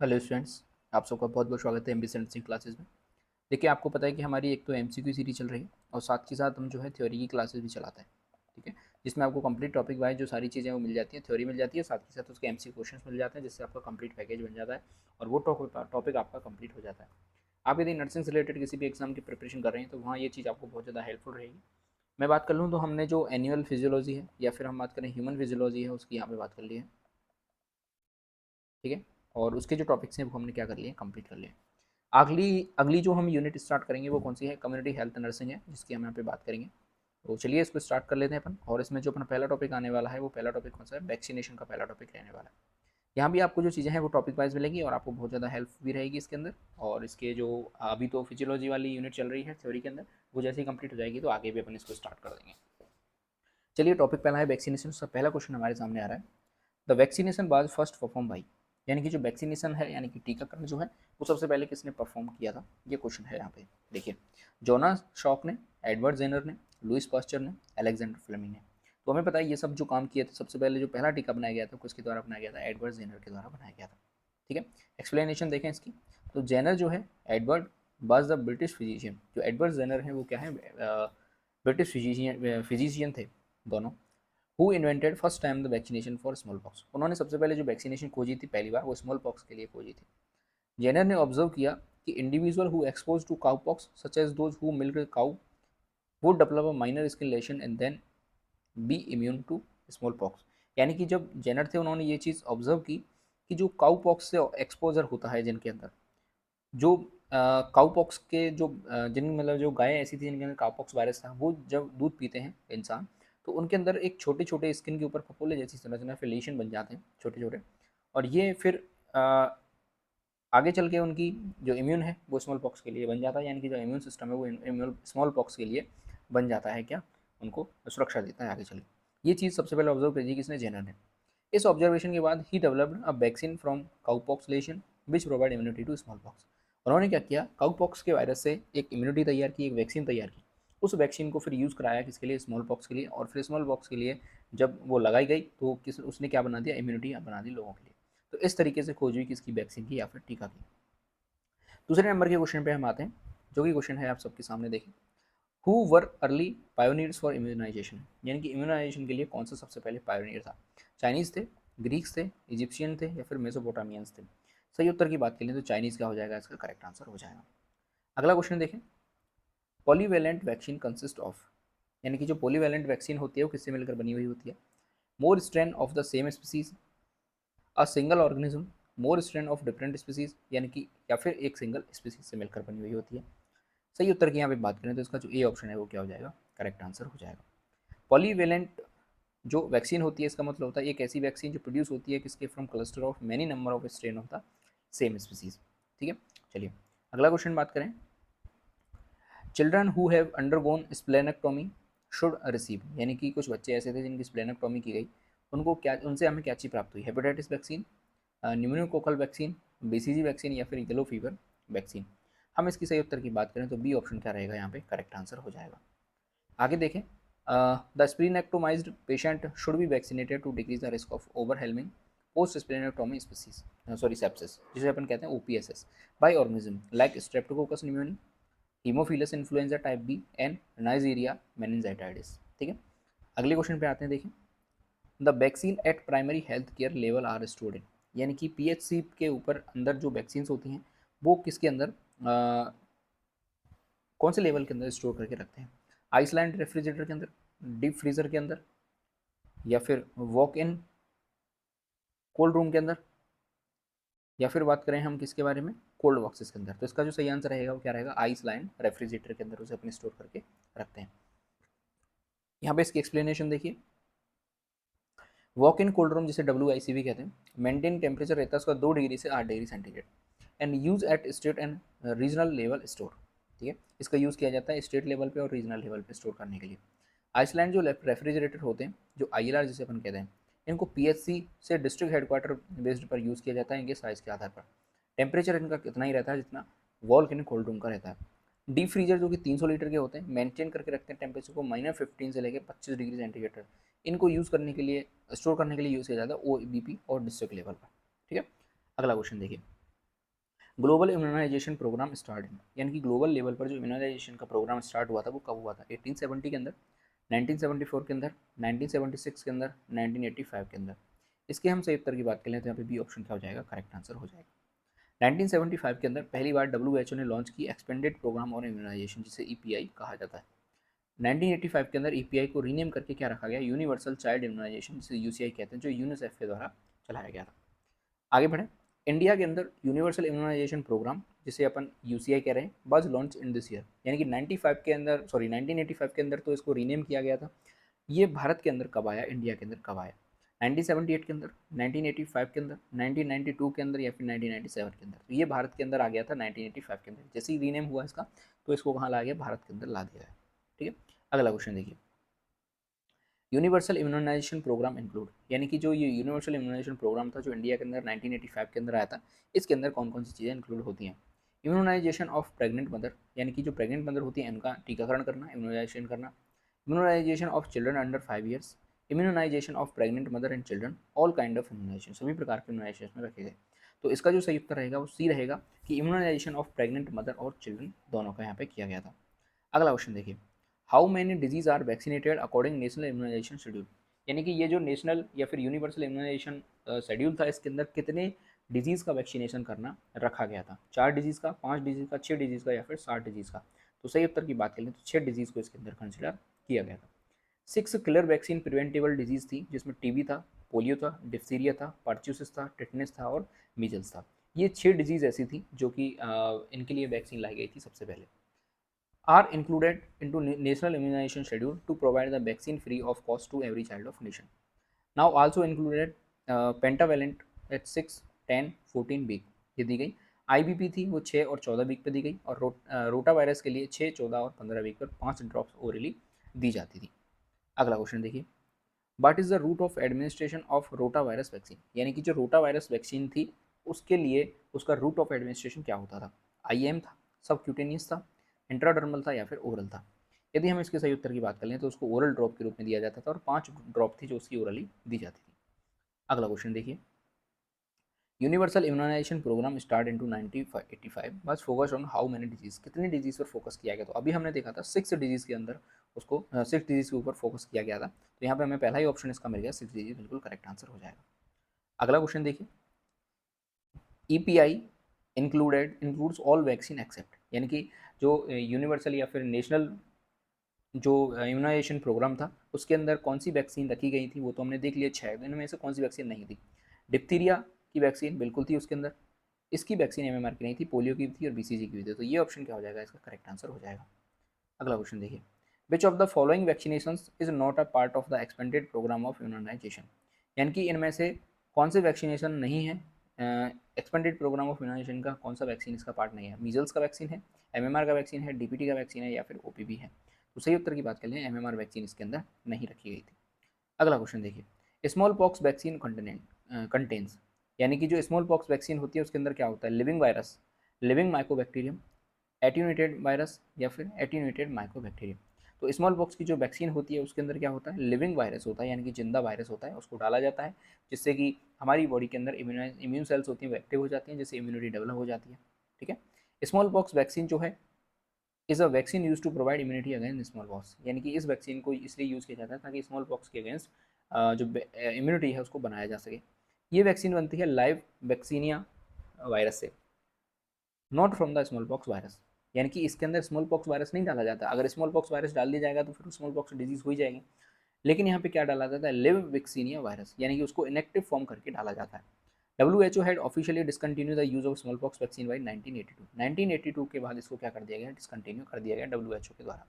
Hello students, आप सबका बहुत बहुत स्वागत है एमबीसी नर्सिंग क्लासेस में। देखिए, आपको पता है कि हमारी एक तो एमसीक्यू सीरीज चल रही है और साथ के साथ हम जो है थ्योरी की क्लासेस भी चलाते हैं। ठीक है, जिसमें आपको कंप्लीट टॉपिक वाइज जो सारी चीज़ें वो मिल जाती हैं, थ्योरी मिल जाती है, साथ के साथ उसके एमसीक्यू क्वेश्चंस मिल जाते हैं, जिससे आपका कंप्लीट पैकेज बन जाता है और वो टॉपिक आपका कंप्लीट हो जाता है। आप यदि नर्सिंग से रिलेटेड किसी भी एग्जाम की प्रिपरेशन कर रहे हैं तो वहाँ ये चीज़ आपको बहुत ज़्यादा हेल्पफुल रहेगी। मैं बात कर लूँ तो हमने जो एनुअल फिजियोलॉजी है या फिर हम बात करें ह्यूमन फिजियोलॉजी है, उसकी यहाँ पे बात कर ली है। ठीक है, और उसके जो टॉपिक्स हैं वो हमने क्या कर लिए, कंप्लीट कर लिए। अगली अगली जो हम यूनिट स्टार्ट करेंगे वो कौन सी है, कम्युनिटी हेल्थ नर्सिंग है, जिसकी हम यहाँ पे बात करेंगे। तो चलिए इसको स्टार्ट कर लेते हैं अपन। और इसमें जो अपना पहला टॉपिक आने वाला है वो पहला टॉपिक कौन सा है, वैक्सीनेशन का पहला टॉपिक रहने वाला है। यहाँ भी आपको जो चीज़ें हैं वो टॉपिक वाइज मिलेंगी और आपको बहुत ज़्यादा हेल्प भी रहेगी इसके अंदर। और इसके जो अभी तो फिजियोलॉजी वाली यूनिट चल रही है थ्योरी के अंदर, वो जैसे ही कंप्लीट हो जाएगी तो आगे भी अपन इसको स्टार्ट कर देंगे। चलिए, टॉपिक पहला है वैक्सीनेशन। सब पहला क्वेश्चन हमारे सामने आ रहा है, the vaccination was first perform by, यानी कि जो वैक्सीनेशन है यानी कि टीकाकरण जो है वो सबसे पहले किसने परफॉर्म किया था, ये क्वेश्चन है यहाँ पे। देखिए, जोनास शॉक ने, एडवर्ड जेनर ने, लुइस पास्चर ने, अलेक्जेंडर फ्लेमिंग ने। तो हमें पता है ये सब जो काम किए थे, सबसे पहले जो पहला टीका बनाया गया था किसके द्वारा बनाया गया था, एडवर्ड जेनर के द्वारा बनाया गया था। ठीक है, एक्सप्लेनेशन देखें इसकी। तो जेनर जो है, Edward was the British physician. जो एडवर्ड जेनर है वो क्या है, ब्रिटिश फिजिशियन थे दोनों। Who invented first time the vaccination for small pox. उन्होंने सबसे पहले जो वैक्सीनेशन खोजी थी पहली बार, वो स्मॉल पॉक्स के लिए खोजी थी। जेनर ने ऑब्जर्व किया कि individual who exposed to cow pox such as those who milk cow would develop a minor skin lesion and then be immune to small pox. यानी कि जब जेनर थे उन्होंने ये चीज़ ऑब्जर्व की कि जो काउ पॉक्स से एक्सपोजर होता है जिनके अंदर, जो काउ पॉक्स के जो जिन मतलब जो गायें ऐसी थी जिनके अंदर काउ पॉक्स वायरस था, वो जब दूध पीते हैं इंसान, तो उनके अंदर एक छोटे छोटे स्किन के ऊपर फफोले जैसी संरचना फिलेशन बन जाते हैं छोटे छोटे। और ये फिर आगे चल के उनकी जो इम्यून है वो स्मॉल पॉक्स के लिए बन जाता है, यानी कि जो इम्यून सिस्टम है वो इम्यून स्मॉल पॉक्स के लिए बन जाता है, क्या उनको सुरक्षा देता है आगे चल के। ये चीज़ सबसे पहले ऑब्जर्व करी किसने, जेनर ने। इस ऑब्जर्वेशन के बाद ही developed a vaccine from cowpox lesion which provide immunity to small pox. उन्होंने क्या किया, काउपॉक्स के वायरस से एक इम्यूनिटी तैयार की, एक वैक्सीन तैयार की। उस वैक्सीन को फिर यूज़ कराया किसके लिए, स्मॉल पॉक्स के लिए। और फिर स्मॉल पॉक्स के लिए जब वो लगाई गई तो किस उसने क्या बना दिया, इम्यूनिटी बना दी लोगों के लिए। तो इस तरीके से खोज हुई किसकी, वैक्सीन की या फिर टीका की। दूसरे नंबर के क्वेश्चन पे हम आते हैं, जो कि क्वेश्चन है आप सबके सामने देखें। Who were early pioneers for immunization, यानी कि इम्यूनाइजेशन के लिए कौन सा सबसे पहले पायोनियर था। चाइनीज़ थे, ग्रीक्स थे, इजिप्शियन थे या फिर मेसोपोटामियंस थे। सही उत्तर की बात करें तो चाइनीज़ का हो जाएगा, इसका करेक्ट आंसर हो जाएगा। अगला क्वेश्चन देखें, पॉलीवेलेंट वैक्सीन कंसिस्ट ऑफ, यानी कि जो पॉलीवेलेंट वैक्सीन होती है वो किससे मिलकर बनी हुई होती है, more strain of the same species, a single organism, more strain of different species, यानी कि या फिर एक सिंगल स्पीसीज से मिलकर बनी हुई होती है। सही उत्तर की यहाँ पे बात करें तो इसका जो ए ऑप्शन है वो क्या हो जाएगा, करेक्ट आंसर हो जाएगा। पॉलीवेलेंट जो वैक्सीन होती है इसका मतलब होता है एक ऐसी वैक्सीन जो प्रोड्यूस होती है किसके, from cluster of many number of strain of the same species. ठीक है, चलिए अगला क्वेश्चन बात करें। Children who have undergone splenectomy should receive, यानी कि कुछ बच्चे ऐसे थे जिनकी स्प्लेनेक्टोमी की गई, उनको क्या, उनसे हमें क्या चीज़ प्राप्त हुई, hepatitis vaccine, pneumococcal vaccine, BCG vaccine या फिर येलो फीवर वैक्सीन। हम इसकी सही उत्तर की बात करें तो बी ऑप्शन क्या रहेगा, यहाँ पे करेक्ट आंसर हो जाएगा। आगे देखें, the splenectomized patient should be vaccinated to decrease the risk of overwhelming post splenectomy species, sorry sepsis, जिसे अपन कहते हैं OPSS, by organism like streptococcus pneumoniae, haemophilus influenzae type B and Nigeria meningitis. ठीक है, अगले क्वेश्चन पे आते हैं। देखें, the vaccine at primary health care level are stored in, यानी कि पीएचसी के ऊपर अंदर जो वैक्सीन होती हैं वो किसके अंदर, कौन से लेवल के अंदर स्टोर करके रखते हैं, आइसलैंड रेफ्रिजरेटर के अंदर, डीप फ्रीजर के अंदर, या फिर वॉक इन कोल्ड रूम के अंदर, या फिर बात करें हम किसके बारे में, कोल्ड बॉक्सेस के अंदर। तो इसका जो सही आंसर रहेगा वो क्या रहेगा, आइसलैंड रेफ्रिजरेटर के अंदर उसे अपने स्टोर करके रखते हैं। यहाँ पे इसकी एक्सप्लेनेशन देखिए, वॉक इन कोल्ड रूम जिसे WICV कहते हैं, मेंटेन टेम्परेचर रहता है उसका 2 डिग्री से 8 degree centigrade, and use at state and regional level store. ठीक है, इसका यूज़ किया जाता है स्टेट लेवल पे और रीजनल लेवल पे स्टोर करने के लिए। आइसलैंड जो रेफ्रिजरेटर होते हैं, जो ILR जिसे अपन कहते हैं, इनको PHC से डिस्ट्रिक्ट हेडक्वार्टर बेस्ड पर यूज़ किया जाता है इनके साइज़ के आधार पर। टेम्परेचर इनका कितना ही रहता है जितना वॉल्क इन कोल्ड रूम का रहता है। डीप फ्रीजर जो कि 300 लीटर के होते हैं, मेंटेन करके रखते हैं टेम्परेचर को -15 से लेकर 25 डिग्री सेंटीग्रेड तक। इनको यूज़ करने के लिए, स्टोर करने के लिए यूज़ किया जाता है OBP और डिस्ट्रिक्ट लेवल पर। ठीक है, अगला क्वेश्चन देखिए, ग्लोबल इम्यूनाइजेशन प्रोग्राम स्टार्ट, यानी कि ग्लोबल लेवल पर जो इम्यूनाइजेशन का प्रोग्राम स्टार्ट हुआ था वो कब हुआ था? 1870 के अंदर, 1974 के अंदर, 1976 के अंदर, 1985 के अंदर। इसके हम सही उत्तर की बात करें तो यहाँ पे बी ऑप्शन क्या हो जाएगा? करेक्ट आंसर हो जाएगा। 1975 के अंदर पहली बार WHO ने लॉन्च की एक्सपेंडेड प्रोग्राम ऑन इम्यूनाइजेशन, जिसे EPI कहा जाता है। 1985 के अंदर EPI को रीनेम करके क्या रखा गया? यूनिवर्सल चाइल्ड इम्यूनाइजेशन, जिसे UCI कहते हैं, जो यूनिसेफ के द्वारा चलाया गया था। आगे बढ़ें। इंडिया के अंदर यूनिवर्सल इम्यूनाइजेशन प्रोग्राम, जिसे अपन UCI कह रहे हैं, was launch in this year, यानी कि 1985 के अंदर तो इसको रीनेम किया गया था। ये भारत के अंदर कब आया, इंडिया के अंदर कब आया? 1978 के अंदर, 1985 के अंदर, 1992 के अंदर, या फिर 1997 के अंदर? तो ये भारत के अंदर आ गया था 1985 के अंदर। जैसे ही रीनेम हुआ इसका, तो इसको कहाँ ला गया? भारत के अंदर ला दिया गया। ठीक है, अगला क्वेश्चन देखिए। यूनिवर्सल इम्यूनाइजेशन प्रोग्राम इंक्लूड, यानी कि जो ये यूनिवर्सल इम्यूनाइजेशन प्रोग्राम था जो इंडिया के अंदर 1985 के अंदर आया था, इसके अंदर कौन कौन सी चीज़ें इंक्लूड होती हैं? इम्यूनाइजेशन ऑफ प्रेग्नेंट मदर, यानी कि जो प्रेग्नेंट मदर होती है उनका टीकाकरण करना, इम्यूनाइजेशन करना। Immunization of children under 5 years, immunization of pregnant mother and children, all kind of immunization, सभी प्रकार के इम्यूनाइजेशन में रखे गए। तो इसका जो सही उत्तर रहेगा वो सी रहेगा कि इम्यूनाइजेशन ऑफ प्रेग्नेंट मदर और चिल्ड्रन दोनों का यहाँ पे किया गया था। अगला क्वेश्चन देखिए। How many disease are vaccinated according national immunization schedule, यानी कि ये जो नेशनल या फिर यूनिवर्सल इम्यूनाइजेशन शेड्यूल था, इसके अंदर कितने डिजीज़ का वैक्सीनेशन करना रखा गया था? 4 डिजीज़ का, 5 डिजीज़ का, 6 डिजीज़ का, या फिर 60 डिजीज़ का? तो सही उत्तर की बात करें तो 6 डिजीज़ को इसके अंदर कंसिडर किया गया था। 6 किलर वैक्सीन प्रिवेंटेबल डिजीज़ थी, जिसमें टीबी था, पोलियो था, डिप्थीरिया था, परच्यूसिस था, टिटनेस था और मीजल्स था। ये 6 डिजीज़ ऐसी थी जो कि इनके लिए वैक्सीन लाई गई थी सबसे पहले। Are included into national immunization schedule to provide the vaccine free of cost to every child of nation. Now also included pentavalent at 6, 10, 14 week ये दी गई। IBP थी वो 6 और 14 वीक पे दी गई, और रोटा वायरस के लिए 6, 14 और 15 वीक पर 5 ड्रॉप्स ओरली दी जाती थी। अगला क्वेश्चन देखिए। What is the route of administration of rota virus vaccine, यानी कि जो रोटा वायरस वैक्सीन थी उसके लिए उसका रूट ऑफ एडमिनिस्ट्रेशन क्या होता था? IM था, सबक्यूटेनियस था, इंट्राडर्मल था, या फिर ओरल था? यदि हम इसके सही उत्तर की बात कर लें तो उसको ओरल ड्रॉप के रूप में दिया जाता था, और 5 ड्रॉप थी जो उसकी ओरली दी जाती थी। अगला क्वेश्चन देखिए। Universal immunization programme start in 1985 was focus on how many disease, कितनी डिजीज पर फोकस किया गया? तो अभी हमने देखा था 6 डिजीज के अंदर उसको 6 डिजीज के ऊपर फोकस किया गया था। तो यहाँ पे हमें पहला ही ऑप्शन इसका मिल गया, 6 डिजीज बिल्कुल करेक्ट आंसर हो जाएगा। अगला क्वेश्चन देखिए। EPI includes all vaccine except, यानी कि जो यूनिवर्सल या फिर नेशनल जो इम्यूनाइजेशन प्रोग्राम था उसके अंदर कौन सी वैक्सीन रखी गई थी वो तो हमने देख लिया 6, तो इनमें से कौन सी वैक्सीन नहीं थी? डिप्थीरिया की वैक्सीन बिल्कुल थी उसके अंदर, इसकी वैक्सीन MMR की नहीं थी, पोलियो की थी और BCG की भी थी। तो ये ऑप्शन क्या हो जाएगा? इसका करेक्ट आंसर हो जाएगा। अगला क्वेश्चन देखिए। Which of the following vaccination is not a part of the expanded programme of immunization, यानी कि इनमें से कौन से वैक्सीनेशन नहीं है एक्सपेंडेड प्रोग्राम ऑफ इम्यूनाइजेशन का? कौन सा वैक्सीन इसका पार्ट नहीं है? मीजल्स का वैक्सीन है, MMR का वैक्सीन है, DPT का वैक्सीन है, या फिर OPV है? तो सही उत्तर की बात कर लें, MMR वैक्सीन इसके अंदर नहीं रखी गई थी। अगला क्वेश्चन देखिए। स्मॉल पॉक्स वैक्सीन कंटेन्स, यानी कि जो स्मॉल पॉक्स वैक्सीन होती है उसके अंदर क्या होता है? Living virus, living Mycobacterium, attenuated virus, या फिर एटीन्यूएटेड माइकोबैक्टीरियम? तो स्मॉल पॉक्स की जो वैक्सीन होती है उसके अंदर क्या होता है? लिविंग वायरस होता है, यानी कि जिंदा वायरस होता है, उसको डाला जाता है, जिससे कि हमारी बॉडी के अंदर इम्यून सेल्स होती हैं वो एक्टिव हो जाती हैं, जिससे इम्यूनिटी डेवलप हो जाती है। ठीक है। स्मॉल पॉक्स वैक्सीन जो है is a vaccine use to provide immunity against small pox, यानी कि इस वैक्सीन को इसलिए यूज़ किया जाता है ताकि स्मॉल पॉक्स के अगेंस्ट जो इम्यूनिटी है उसको बनाया जा सके। ये वैक्सीन बनती है लाइव वैक्सीनिया वायरस से, not from the small pox virus, यानी कि इसके अंदर स्मॉल पॉक्स वायरस नहीं डाला जाता। अगर स्मॉल पॉक्स वायरस डाल दिया जाएगा तो फिर स्मॉल पॉक्स डिजीज हो ही जाएगी, लेकिन यहाँ पे क्या डाला जाता है? लिव वैक्सीनिया वायरस, यानी कि उसको इनएक्टिव फॉर्म करके डाला जाता है। WHO had officially discontinue the use of small pox vaccine by 1982, 1982 के बाद इसको क्या कर दिया गया? डिसकंटिन्यू कर दिया गया WHO के द्वारा।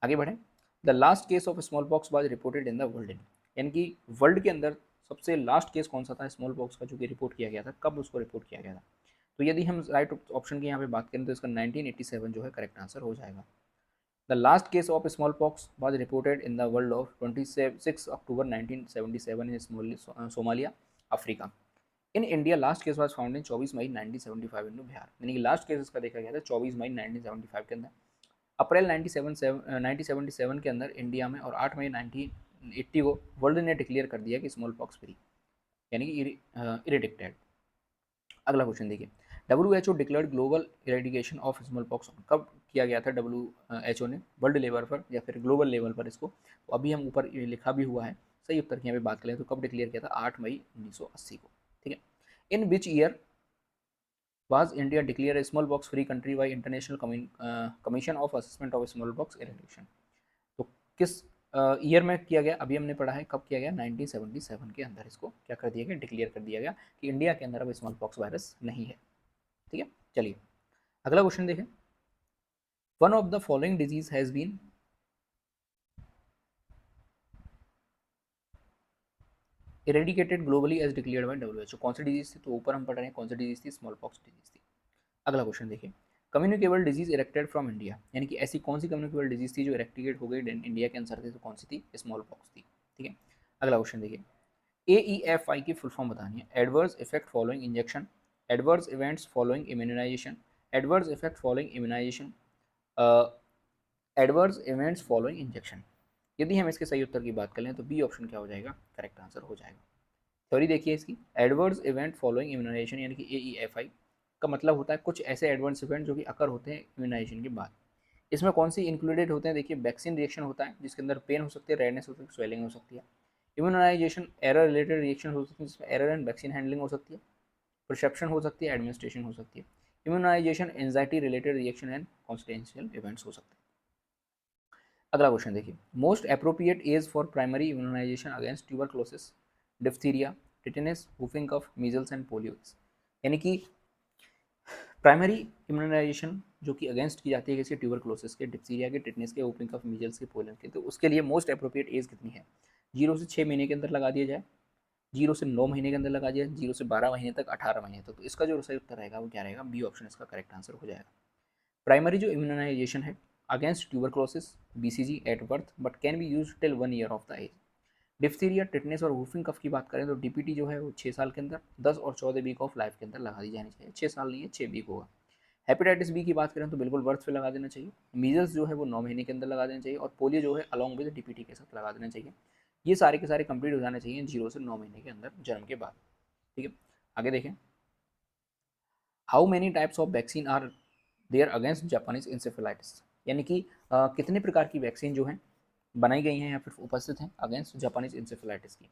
आगे बढ़ें। The last case of small pox was reported in the world, यानी कि वर्ल्ड के अंदर सबसे लास्ट केस कौन सा था स्मॉल पॉक्स का जो कि रिपोर्ट किया गया था? कब उसको रिपोर्ट किया गया था? तो यदि हम राइट ऑप्शन की यहाँ पे बात करें तो इसका 1987 जो है करेक्ट आंसर हो जाएगा। The last case of small pox was reported in the world of 26 October 1977 in Somalia, Africa. In India last case was found in 24 मई 1975 इन बिहार, यानी कि लास्ट केस इसका देखा गया था 24 मई 1975 के अंदर। अप्रैल 1977 के अंदर इंडिया में, और 8 मई 1980 को वर्ल्ड ने डिक्लेयर कर दिया कि स्मॉल पॉक्स फ्री, यानी कि इरेडिक्टेड। अगला क्वेश्चन देखिए, WHO declared global eradication of small pox कब किया गया था WHO ने, वर्ल्ड लेवल पर या फिर ग्लोबल लेवल पर इसको, तो अभी हम ऊपर ये लिखा भी हुआ है। सही उत्तर की यहाँ पे बात करें तो कब डिक्लेयर किया था, 8 मई 1980 को। ठीक है, in which year was India declare a smallpox free country by International Commission of Assessment of Smallpox Eradication? तो किस ईयर में किया गया, अभी हमने पढ़ा है कब किया गया, 1977 के अंदर इसको क्या कर दिया गया, डिक्लेयर कर दिया गया कि इंडिया के अंदर अब स्मॉल पॉक्स वायरस नहीं है। ठीक है, चलिए अगला क्वेश्चन देखें, one of the following disease has been eradicated globally as declared by WHO। कौन सी डिजीज थी, तो ऊपर हम पढ़ रहे हैं कौन सी डिजीज थी, स्मॉल पॉक्स डिजीज थी। अगला क्वेश्चन देखिए, communicable disease erected from India, यानी कि ऐसी कौन सी कम्युनिकेबल डिजीज थी जो इरेक्टिकेट हो गई इंडिया के आंसर थे, तो कौन सी थी, स्मॉल पॉक्स थी। ठीक है, अगला क्वेश्चन देखिए, AEFI की फुल फॉर्म बतानी है, adverse effect following injection, adverse events following immunization, adverse effect following immunization, adverse events following injection. यदि हम इसके सही उत्तर की बात करें तो बी ऑप्शन क्या हो जाएगा, करेक्ट आंसर हो जाएगा। थ्योरी देखिए इसकी, एडवर्स इवेंट फॉलोइंग इम्यूनाइजेशन यानी कि AEFI का मतलब होता है कुछ ऐसे एडवर्स इवेंट जो कि अकर होते हैं इम्यूनाइजेशन के बाद। इसमें कौन सी इंक्लूडेड होते हैं, देखिए वैक्सीन रिएक्शन होता है जिसके अंदर पेन हो सकती है, रेडनेस हो सकती है, स्वेलिंग हो सकती है। इम्यूनाइजेशन एरर रिलेटेड रिएक्शन हो सकती है जिसमें एरर एंड वैक्सीन हैंडलिंग हो सकती है, परसेप्शन हो सकती है, एडमिनिस्ट्रेशन हो सकती है। Immunization anxiety related reaction and constitutional events हो सकते हैं। अगला क्वेश्चन देखिए, most appropriate age for primary immunization against tuberculosis, diphtheria, tetanus, whooping cough, measles and polio, यानी कि प्राइमरी इम्यूनाइजेशन जो कि अगेंस्ट की जाती है किसी ट्यूबरक्लोसिस के, डिप्थीरिया के, टिटनेस के, वूफिंग कफ, मीजल्स के, पोलियो के, तो उसके लिए मोस्ट अप्रोप्रिएट एज कितनी है, 0 से 6 महीने के अंदर लगा दिया जाए, 0 से 9 महीने के अंदर लगा दिया, 0 से 12 महीने तक, 18 महीने तक। तो इसका जो सही उत्तर रहेगा वो क्या रहेगा, बी ऑप्शन इसका करेक्ट आंसर हो जाएगा। प्राइमरी जो इम्यूनाइजेशन है against tuberculosis, BCG at birth but can be use till 1 year of the age. Diphtheria, tetanus और वूफिंग कफ की बात करें तो DPT जो है वो 6 साल के अंदर 10 और 14 वीक ऑफ लाइफ के अंदर लगा दी जानी चाहिए, 6 साल नहीं है 6 वीक होगा। हेपेटाइटिस बी की बात करें तो बिल्कुल बर्थ पे लगा देना चाहिए, मीजल्स जो है वो 9 महीने के अंदर लगा देना चाहिए, और पोलियो जो है अलॉन्ग विद DPT के साथ लगा देना चाहिए। ये सारे के सारे कंप्लीट हो जाने चाहिए 0 से 9 महीने के अंदर जन्म के बाद। ठीक है, आगे देखें, how many types of vaccine are there against Japanese encephalitis, यानी कि कितने प्रकार की वैक्सीन जो हैं बनाई गई हैं या फिर उपस्थित हैं अगेंस्ट जापानीज इंसेफेलाइटिस की।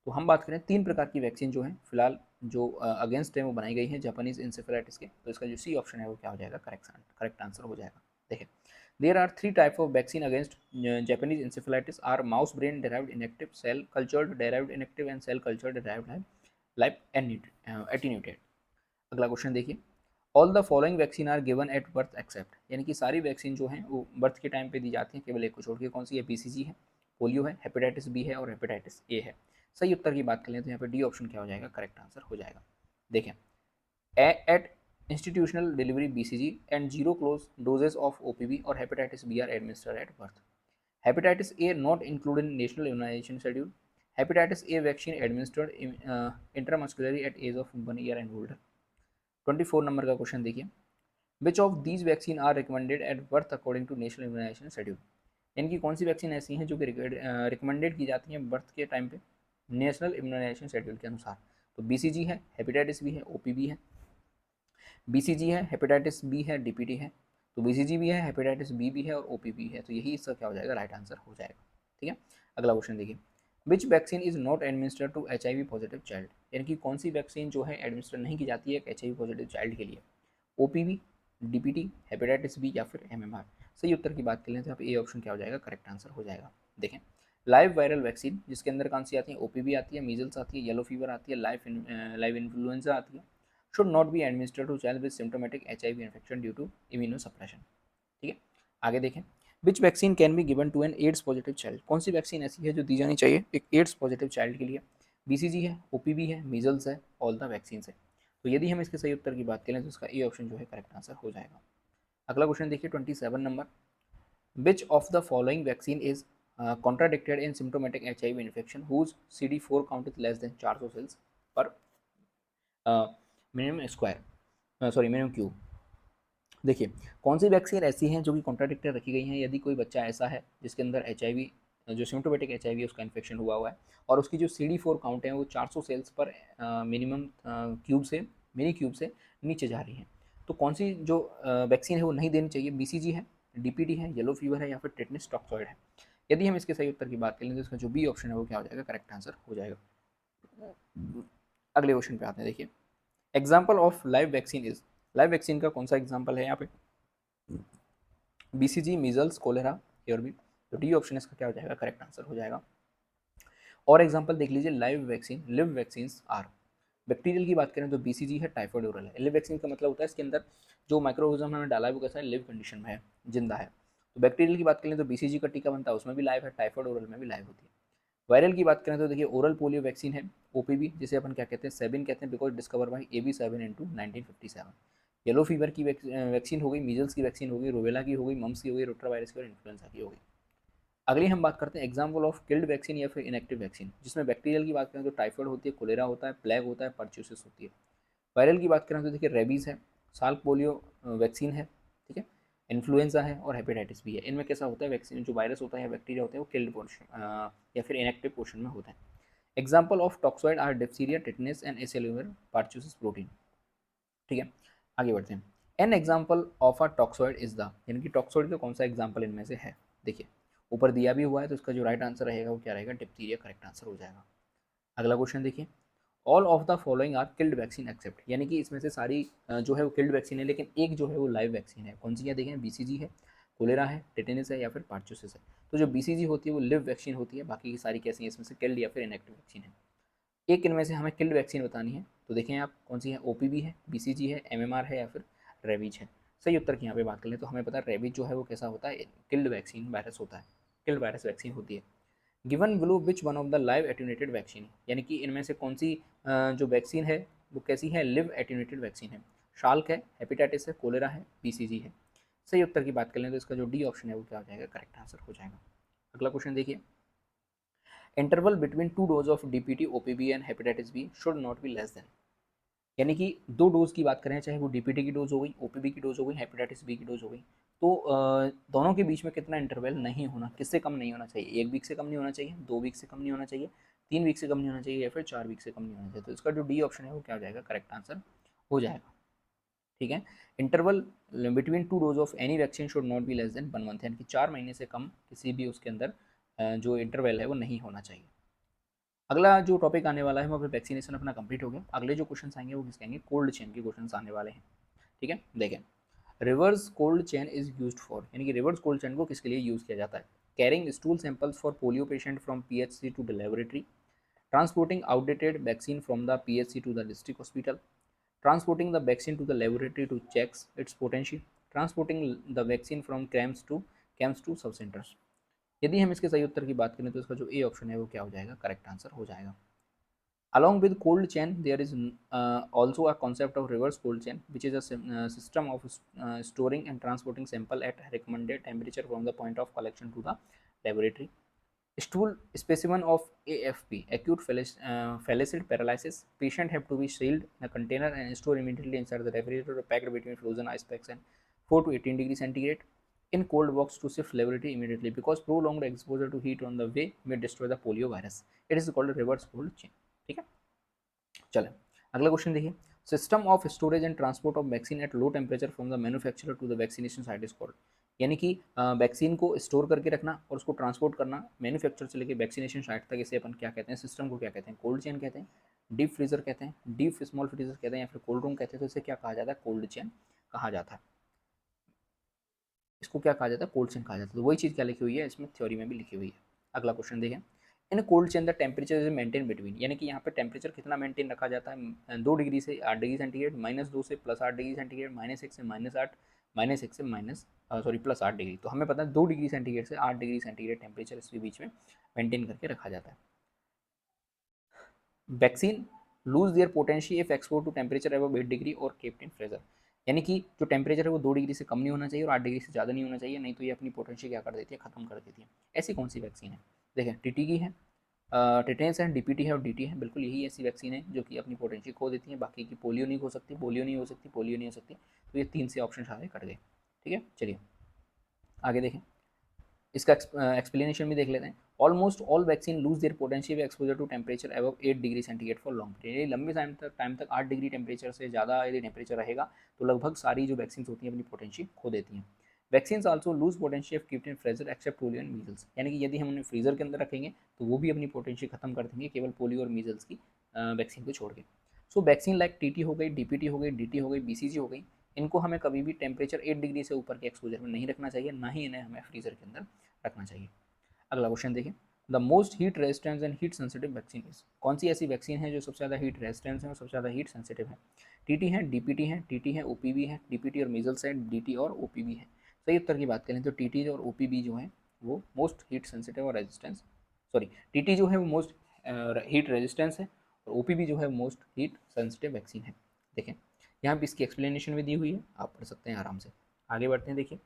तो हम बात करें 3 प्रकार की वैक्सीन जो हैं फिलहाल जो अगेंस्ट है वो बनाई गई हैं जापानीज इंसेफेलाइटिस के, तो इसका जो सी ऑप्शन है वो क्या हो जाएगा, करेक्ट आंसर हो जाएगा। देखिए, there are 3 type of vaccine against Japanese encephalitis are mouse brain derived inactive, cell cultured derived inactive and cell cultured derived life attenuated. अगला क्वेश्चन देखिए, all the following vaccine are given at birth except, यानी कि सारी vaccine जो हैं वो birth के time पे दी जाती हैं, केवल एक को छोड़ के। कौन सी है, BCG है, पोलियो है, हेपेटाइटिस बी है और हेपेटाइटिस ए है। सही उत्तर की बात करें तो यहाँ पे डी ऑप्शन क्या हो जाएगा, करेक्ट आंसर हो जाएगा। देखें, at institutional delivery BCG and 0 close doses of OPV और hepatitis B are administered at birth. Hepatitis A not included in national immunization schedule, hepatitis A vaccine administered intramuscularly at age of 1 year and older. 24 number का question देखिए, which of these vaccine are recommended at birth according to national immunization schedule, यानी कि कौन सी vaccine ऐसी हैं जो कि रिकमेंडेड की जाती हैं बर्थ के टाइम पे नेशनल इम्यूनाइजेशन शेड्यूल के अनुसार। तो BCG है, हेपेटाइटिस बी है, OPV है, BCG है, हेपेटाइटिस बी है, DPT है, तो BCG भी है, हेपेटाइटिस बी भी है और OPV है, तो यही इसका क्या हो जाएगा, राइट आंसर हो जाएगा। ठीक है, अगला क्वेश्चन देखिए, which vaccine is not administered to HIV positive child, यानी कि कौन सी वैक्सीन जो है एडमिनिस्टर नहीं की जाती है एक HIV पॉजिटिव चाइल्ड के लिए, OPV, DPT, हेपेटाइटिस बी या फिर MMR। सही उत्तर की बात करें तो यहाँ पे ए ऑप्शन क्या हो जाएगा, करेक्ट आंसर हो जाएगा। देखें, लाइव वायरल वैक्सीन जिसके अंदर कौन सी आती है, OPV आती है, मीजल्स आती है, येलो फीवर आती है, लाइव इन्फ्लुएंजा आती है, should not be administered to child with symptomatic HIV infection due to immunosuppression। ठीक है, आगे देखें, which vaccine can be given to an AIDS positive child, कौन सी वैक्सीन ऐसी है जो दी जानी चाहिए एक एड्स पॉजिटिव चाइल्ड के लिए। BCG है, OPV है, मीजल्स है, ऑल द वैक्सीन है। तो यदि हम इसके सही उत्तर की बात करें तो इसका ए ऑप्शन जो है करेक्ट आंसर हो जाएगा। अगला क्वेश्चन देखिए 27 number, which of the following vaccine is contradicted in symptomatic HIV infection whose CD4 count is less than 400 cells per minimum square, sorry minimum cube. देखिए, कौन सी वैक्सीन ऐसी हैं जो कि कॉन्ट्राडिक्टेड रखी गई हैं, यदि कोई बच्चा ऐसा है जिसके अंदर HIV जो सिम्टोमेटिक HIV उसका इन्फेक्शन हुआ है और उसकी जो CD4 काउंट है वो 400 सेल्स पर मिनिमम क्यूब से मिनी क्यूब से नीचे जा रही हैं। तो कौन सी जो वैक्सीन है वो नहीं देनी चाहिए? BCG है, DPT है, येलो फीवर है या फिर टेटनस टॉक्सॉइड है। यदि हम इसके सही उत्तर की बात करें तो इसका जो बी ऑप्शन है वो क्या हो जाएगा? करेक्ट आंसर हो जाएगा। अगले क्वेश्चन पे आते हैं। देखिए, example of live vaccine is, live vaccine का कौन सा एग्जाम्पल है यहाँ पे? BCG, मीजल्स, कोलेरा, एयरबी। तो डी ऑप्शन इसका क्या हो जाएगा? करेक्ट आंसर हो जाएगा। और एग्जाम्पल देख लीजिए, live vaccine, live vaccine are. Bacterial की बात करें तो BCG है, टाइफॉइड ओरल है। लिव वैक्सीन का मतलब होता है इसके अंदर जो माइक्रोऑर्गेनिज्म हमने डाला है वो कैसा है? लिव कंडीशन में है, जिंदा है। तो बैक्टीरियल की बात करें तो BCG का टीका बनता है, उसमें भी लाइव है, टाइफॉइड ओरल में भी लाइव होती है। वायरल की बात करें तो देखिए, ओरल पोलियो वैक्सीन है, OPV, जिसे अपन क्या कहते हैं? सेबिन कहते हैं, because discover by AB7 into 1957। Yellow fever की वैक्सीन हो गई, मीजल्स की वैक्सीन हो गई, रोवेला की हो गई, मम्स की हो गई, रोटा वायरस की और इन्फ्लुएंजा की हो गई। अगली हम बात करते हैं एग्जाम्पल ऑफ किल्ड वैक्सीन या फिर इनएक्टिव वैक्सीन, जिसमें बैक्टीरियल की बात करें तो टाइफॉइड होती है, कोलेरा होता है, प्लेग होता है, परच्यूसिस होती है। वायरल की बात करें तो देखिए, रेबीज़ है, साल्क पोलियो वैक्सीन है, ठीक है, इन्फ्लुएंजा है और हेपेटाइटिस भी है। इनमें कैसा होता है? वैक्सीन जो वायरस होता है या बैक्टीरिया होता है वो किल्ड पोर्शन या फिर इनएक्टिव पोर्शन में होता है। Example of toxoid are diphtheria, tetanus and acellular pertussis protein. ठीक है, आगे बढ़ते हैं। An example of a toxoid is the, यानी कि टॉक्सॉइड का कौन सा एग्जाम्पल इनमें से है? देखिए, ऊपर दिया भी हुआ है तो इसका जो राइट आंसर रहेगा वो क्या रहेगा? डिप्थीरिया करेक्ट आंसर हो जाएगा। अगला क्वेश्चन देखिए, all of the following are killed vaccine except, यानी कि इसमें से सारी जो है वो किल्ड वैक्सीन है, लेकिन एक जो है वो लाइव वैक्सीन है। कौन सी है? देखें, BCG है, कोलेरा है, टेटेनस है या फिर पार्चुसिस है। तो जो BCG होती है वो लिव वैक्सीन होती है, बाकी की सारी कैसी है? इसमें से किल्ड या फिर इनएक्टिव वैक्सीन है। एक इनमें से हमें किल्ड वैक्सीन बतानी है, तो देखें आप कौन सी है? OPV है, BCG है, MMR है या फिर रेबीज है। सही उत्तर की यहाँ पे बात कर लें तो हमें पता है रेबीज जो है वो कैसा होता है? किल्ड वैक्सीन वायरस होता है, किल्ड वायरस वैक्सीन होती है। Given below which one of the live attenuated vaccine, यानी कि इनमें से कौन सी जो वैक्सीन है वो कैसी है? लिव एट्यूनेटेड वैक्सीन है। शाल्क है, हेपेटाइटिस है, कोलेरा है, BCG है। सही उत्तर की बात कर लें तो इसका जो डी ऑप्शन है वो क्या हो जाएगा? करेक्ट आंसर हो जाएगा। अगला क्वेश्चन देखिए, interval between 2 dose of DPT, OPV and hepatitis B should not be less than, यानी कि 2 डोज की बात करें, चाहे वो DPT की डोज हो गई, OPV की डोज हो गई, हेपेटाइटिस बी की डोज हो गई, तो दोनों के बीच में कितना इंटरवल नहीं होना, किससे कम नहीं होना चाहिए? 1 वीक से कम नहीं होना चाहिए, 2 वीक से कम नहीं होना चाहिए, 3 वीक से कम नहीं होना चाहिए या फिर 4 वीक से कम नहीं होना चाहिए। तो इसका जो डी ऑप्शन है वो क्या हो जाएगा? करेक्ट आंसर हो जाएगा। ठीक है, interval between 2 dose of any vaccine should not be less then 1 month, यानी कि 4 महीने से कम किसी भी उसके अंदर जो इंटरवल है वो नहीं होना चाहिए। अगला जो टॉपिक आने वाला है वो वैक्सीनेशन अपना कंप्लीट हो गया। अगले जो क्वेश्चन आएंगे वो किसके आएंगे? कोल्ड चेन के क्वेश्चन आने वाले हैं। ठीक है, देखें, reverse cold chain is used for, यानी कि रिवर्स कोल्ड चेन को किसके लिए यूज़ किया जाता है? Carrying stool samples for polio patient from PHC to the laboratory, transporting outdated vaccine from the PHC to the district hospital, transporting the vaccine to the laboratory to checks its potential, transporting the vaccine from camps to sub centres. यदि हम इसके सही उत्तर की बात करें तो इसका जो ए ऑप्शन है वो क्या हो जाएगा? करेक्ट आंसर हो जाएगा। Along with cold chain, there is also a concept of reverse cold chain, which is a system of storing and transporting sample at recommended temperature from the point of collection to the laboratory. Stool specimen of AFP, acute flaccid paralysis. Patient have to be sealed in a container and stored immediately inside the refrigerator or packed between frozen ice packs and 4 to 18 degrees centigrade in cold box to shift laboratory immediately, because prolonged exposure to heat on the way may destroy the polio virus. It is called a reverse cold chain. ठीक है, चलें अगला question देखिए, system of storage and transport of vaccine at low temperature from the manufacturer to the vaccination site is called, यानी कि vaccine को store करके रखना और उसको ट्रांसपोर्ट करना मैन्युफैक्चर से लेकर वैक्सीनेशन साइट तक, इसे अपन क्या कहते हैं? सिस्टम को क्या कहते हैं? कोल्ड चेन कहते हैं, डीप फ्रीजर कहते हैं, डीप स्मॉल फ्रीजर कहते हैं या फिर कोल्ड रूम कहते हैं। तो इसे क्या कहा जाता है? कोल्ड चेन कहा जाता है। इसको क्या कहा जाता है? कोल्ड चेन कहा जाता है। तो वही चीज़ क्या लिखी हुई है इसमें, थ्योरी में भी लिखी हुई है। अगला क्वेश्चन देखें, in cold chain the temperature is maintain between, यानी कि यहाँ पे टेम्परेचर कितना मेंटेन रखा जाता है? 2 डिग्री से 8 डिग्री सेंटीग्रेड, -2 से +8 डिग्री सेंटीग्रेड, -1 से -8, -1 से +8 डिग्री। तो हमें पता है 2 डिग्री सेंटीग्रेड से 8 डिग्री सेंटीग्रेड टेम्परेचर इसके बीच में मेंटेन करके रखा जाता है। Vaccine lose their potential if export to temperature above 8 degree और केप्ट इन फ्रीजर, यानी कि जो टेम्परेचर है वो 2 डिग्री से कम नहीं होना चाहिए और 8 डिग्री से ज़्यादा नहीं होना चाहिए, नहीं तो ये अपनी पोटेंशियल क्या कर देती है? खत्म कर देती है। ऐसी कौन सी वैक्सीन है? देखें, टीटी की है, टिटेंस है, DPT है और DT है। बिल्कुल यही ऐसी वैक्सीन है जो कि अपनी पोटेंशियल खो देती है। बाकी की पोलियो नहीं हो सकती, पोलियो नहीं हो सकती, पोलियो नहीं हो सकती। तो ये 3 से ऑप्शन सारे कट गए। ठीक है, चलिए आगे देखें, इसका एक्सप्लेनेशन भी देख लेते हैं। Almost all vaccine lose their potential exposure to temperature above 8 degree centigrade for long period. लंबे टाइम तक 8 डिग्री टेम्परेचर से ज़्यादा यदि टेम्परेचर रहेगा तो लगभग सारी जो वैक्सीन होती हैं अपनी पोटेंशियल खो देती हैं। Vaccine also lose potential if keeped in freezer except polio and measles, यानी कि यदि हम उन्हें फ्रीजर के अंदर रखेंगे तो वो भी अपनी पोटेंशियल खत्म कर देंगे केवल पोलियो और मीजल्स की वैक्सीन को छोड़ के। सो वैक्सीन लाइक टीटी हो गई, डीपीटी हो गई, डीटी हो गई, बीसीजी हो गई, इनको हमें कभी भी टेम्परेचर 8 डिग्री से ऊपर के एक्सपोजर में नहीं रखना चाहिए, ना ही इन्हें हमें फ्रीजर के अंदर रखना चाहिए। अगला क्वेश्चन देखिए, the most heat resistance and heat sensitive vaccine is, कौन सी ऐसी वैक्सीन है जो सबसे ज़्यादा हीट रेजिस्टेंस है और सबसे ज़्यादा हीट सेंसिटिव है? टीटी है, डीपीटी है, टीटी है, ओपीवी है, डीपीटी और मीजल्स है, डीटी और ओपीवी है। सही उत्तर की बात करें तो टीटी और ओपीवी जो है वो मोस्ट हीट सेंसिटिव और रेजिस्टेंस, सॉरी टीटी जो है वो मोस्ट हीट रेजिस्टेंस है और ओपीवी जो है मोस्ट हीट सेंसिटिव वैक्सीन है। देखें यहाँ पे इसकी एक्सप्लेनेशन भी दी हुई है, आप पढ़ सकते हैं आराम से। आगे बढ़ते हैं, देखिए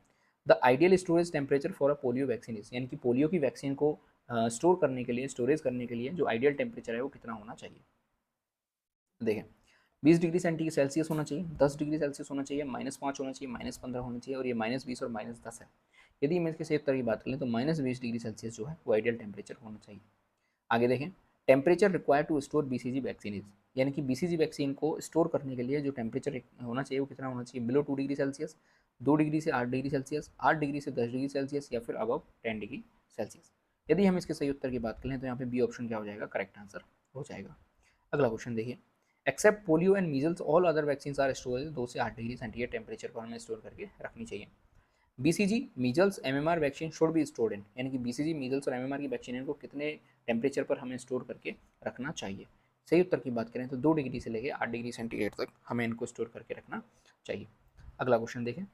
the ideal storage temperature for a polio vaccine is, यानी कि पोलियो की वैक्सीन को स्टोर करने के लिए, स्टोरेज करने के लिए जो आइडियल टेम्परेचर है वो कितना होना चाहिए? देखें 20 डिग्री सेल्सियस होना चाहिए, 10 डिग्री सेल्सियस होना चाहिए, -5 होना चाहिए, -15 होना चाहिए और ये -20 और -10 है। यदि हम इसके सही उत्तर की बात करें तो -20 डिग्री सेल्सियस जो है वो आइडियल टेम्परेचर होना चाहिए। आगे देखें, temperature required to store BCG vaccine is, यानी कि बीसीजी वैक्सीन को स्टोर करने के लिए जो टेम्परेचर होना चाहिए वो कितना होना चाहिए? बिलो 2 डिग्री सेल्सियस, 2 डिग्री से 8 डिग्री सेल्सियस, 8 डिग्री से 10 डिग्री सेल्सियस या फिर अबव 10 डिग्री सेल्सियस। यदि हम इसके सही उत्तर की बात करें तो यहाँ पे बी ऑप्शन क्या हो जाएगा? करेक्ट आंसर हो जाएगा। अगला क्वेश्चन देखिए, except polio and measles all other vaccine are storage 2 से 8 डिग्री सेंटीग्रेड टेम्परेचर पर हमें स्टोर करके रखनी चाहिए। BCG, measles, MMR vaccine should be stored in, यानी कि बीसीजी, मीजल्स और एमएमआर की वैक्सीन इनको कितने टेम्परेचर पर हमें स्टोर करके रखना चाहिए? सही उत्तर की बात करें तो 2 डिग्री से लेकर 8 डिग्री सेंटीग्रेड तक हमें इनको स्टोर करके रखना चाहिए। अगला क्वेश्चन देखें,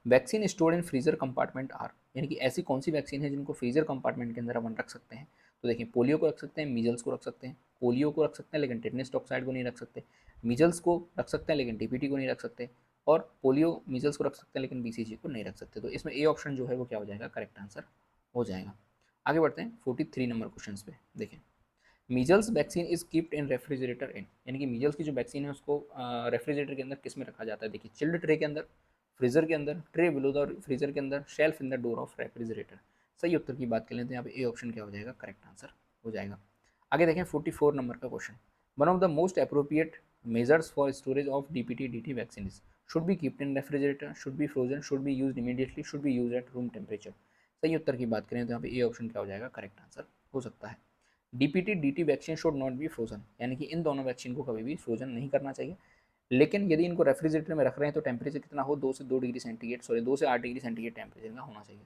vaccine stored in freezer compartment are, यानी कि ऐसी कौन सी वैक्सीन है जिनको फ्रीजर कंपार्टमेंट के अंदर अपन रख सकते हैं? तो देखिए पोलियो को रख सकते हैं, मीजल्स को रख सकते हैं, पोलियो को रख सकते हैं लेकिन टेटनस टॉक्साइड को नहीं रख सकते, मीजल्स को रख सकते हैं लेकिन डीपीटी को नहीं रख सकते, और पोलियो मीजल्स को रख सकते हैं लेकिन बीसीजी को नहीं रख सकते। तो इसमें ए ऑप्शन जो है वो क्या हो जाएगा? करेक्ट आंसर हो जाएगा। आगे बढ़ते हैं 43 नंबर क्वेश्चन पे। देखें, measles vaccine is keeped in refrigerator इन, यानी कि मीजल्स की जो वैक्सीन है उसको रेफ्रिजरेटर के अंदर किस में रखा जाता है? देखिए चिल्ड ट्रे के अंदर, फ्रीजर के अंदर, ट्रे बिलो द फ्रीजर के अंदर, shelf in the door of refrigerator. सही उत्तर की बात करें तो यहाँ पे ए ऑप्शन क्या हो जाएगा? करेक्ट आंसर हो जाएगा। आगे देखें 44 नंबर का question, one of the most appropriate measures for storage of DPT DT vaccine should be keeped in refrigerator, should be frozen, should be used immediately, should be used at room temperature. सही उत्तर की बात करें तो यहाँ पे A option क्या हो जाएगा? करेक्ट आंसर हो सकता है। DPT DT vaccine should not be frozen, यानी कि इन दोनों वैक्सीन को कभी भी फ्रोजन नहीं करना चाहिए, लेकिन यदि इनको रेफ्रिजरेटर में रख रहे हैं तो टेम्परेचर कितना हो? 2 से 2 डिग्री सेंटीग्रेड, सॉरी 2 से 8 डिग्री सेंटीग्रेड टेम्परेचर का होना चाहिए।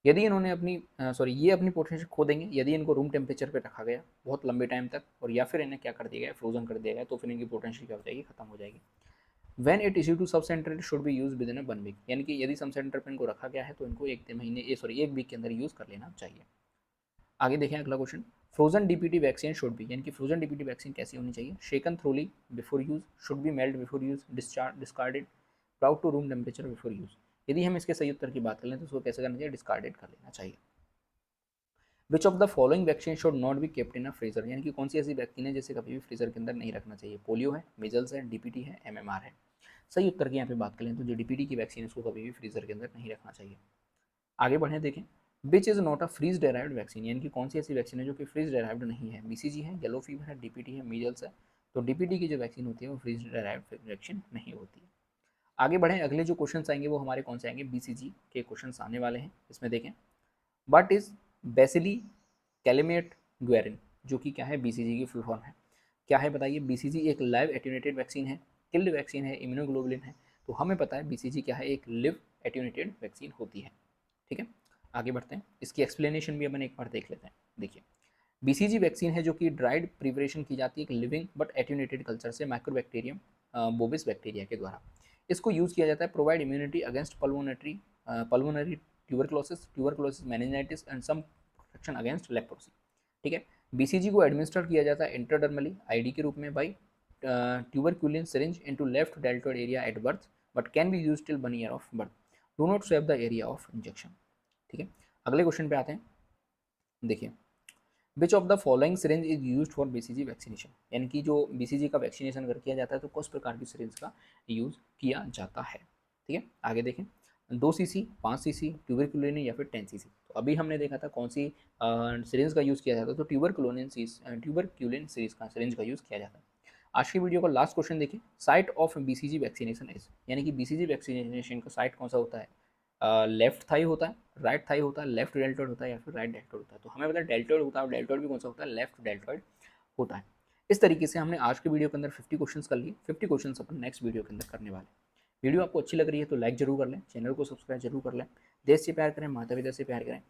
यदि इन्होंने अपनी ये अपनी पोटेंशियल खो देंगे यदि इनको रूम टेम्परेचर पे रखा गया बहुत लंबे टाइम तक, और या फिर इन्हें क्या कर दिया गया? फ्रोजन कर दिया गया, तो फिर इनकी पोटेंशियल क्या हो जाएगी? खत्म हो जाएगी। When it issue to sub centre it should be use within 1 week, यानी कि यदि सब सेंटर पर इनको रखा गया है तो इनको एक वीक के अंदर यूज़ कर लेना चाहिए। आगे देखें अगला question, frozen DPT vaccine should be, यानी कि फ्रोजन डीपीटी वैक्सीन कैसी होनी चाहिए? Shaken thoroughly before use, should be melt before use, discarded, brought to room temperature before use. यदि हम इसके सही उत्तर की बात करें तो उसको कैसे करना चाहिए? डिस्कार्डेड कर लेना चाहिए। विच of the following vaccine should not be kept in a freezer, यानी कि कौन सी ऐसी वैक्सीन है जिसे कभी भी फ्रीजर के अंदर नहीं रखना चाहिए? पोलियो है, मीजल्स है, डीपीटी है, एमएमआर है। सही उत्तर की यहाँ पे बात करें तो जो डीपीटी की वैक्सीन है उसको कभी भी फ्रीजर के अंदर नहीं रखना चाहिए। आगे बढ़े, देखें which is not a freeze derived vaccine, यानी कि कौन सी ऐसी वैक्सीन है जो कि फ्रीज डेराइव्ड नहीं है? बीसीजी है, येलो फीवर है, डीपीटी है, मीजल्स है। तो डीपीटी की जो वैक्सीन होती है वो फ्रीज डेराइव्ड वैक्सीन नहीं होती है। आगे बढ़ें, अगले जो क्वेश्चन आएंगे वो हमारे कौन से आएंगे? बीसीजी के क्वेश्चन आने वाले हैं। इसमें देखें, बट इज बेसिली कैलेमेट ग्वेरिन, जो कि क्या है? बीसीजी की फुल फॉर्म है। क्या है बताइए? बीसीजी एक लाइव एट्यूनेटेड वैक्सीन है, किल्ड वैक्सीन है, इम्यूनोग्लोबुलिन है। तो हमें पता है बीसीजी क्या है? एक लिव एट्यूनेटेड वैक्सीन होती है। ठीक है, आगे बढ़ते हैं, इसकी एक्सप्लेनेशन भी अपन एक बार देख लेते हैं। देखिए, बीसीजी वैक्सीन है जो कि ड्राइड प्रिपरेशन की जाती है एक लिविंग बट एट्यूनेटेड कल्चर से माइक्रोबैक्टीरियम बोबिस बैक्टीरिया के द्वारा। इसको यूज़ किया जाता है provide immunity against pulmonary tuberculosis meningitis and some protection against leprosy. ठीक है, बीसीजी को एडमिनिस्टर किया जाता है इंट्राडर्मली आईडी के रूप में by tuberculin syringe into left deltoid area at birth, but can be used till 1 year of birth. Do not swap the area of injection. ठीक है, अगले क्वेश्चन पे आते हैं। देखिए, which of the following syringe is used for BCG vaccination, यानी कि जो बीसीजी का वैक्सीनेशन अगर किया जाता है तो किस प्रकार की सिरिंज का यूज़ किया जाता है? ठीक है, आगे देखें, 2 सीसी, 5 सीसी, ट्यूबरक्यूलिन या फिर 10 सीसी। तो अभी हमने देखा था कौन सी सिरिंज का यूज़ किया जाता है, तो ट्यूबरक्लोनिन सीरीज का सिरिंज का यूज़ किया जाता है। आज की वीडियो का लास्ट क्वेश्चन देखिए, site of BCG vaccination is, यानी कि बीसीजी वैक्सीनेशन का साइट कौन सा होता है, लेफ्ट थाई होता है, राइट थाई होता है, लेफ्ट डेल्टॉइड होता है या फिर राइट डेल्टॉइड होता है। तो हमें पता है डेल्टॉइड होता है, और डेल्टॉइड भी कौन सा होता है, लेफ्ट डेल्टॉइड होता है। इस तरीके से हमने आज के वीडियो के अंदर 50 क्वेश्चंस कर लिए। 50 क्वेश्चंस अपन नेक्स्ट वीडियो के अंदर करने वाले हैं। वीडियो आपको अच्छी लग रही है तो लाइक जरूर कर लें, चैनल को सब्सक्राइब जरूर कर लें। देश से प्यार करें, माता पिता से प्यार करें।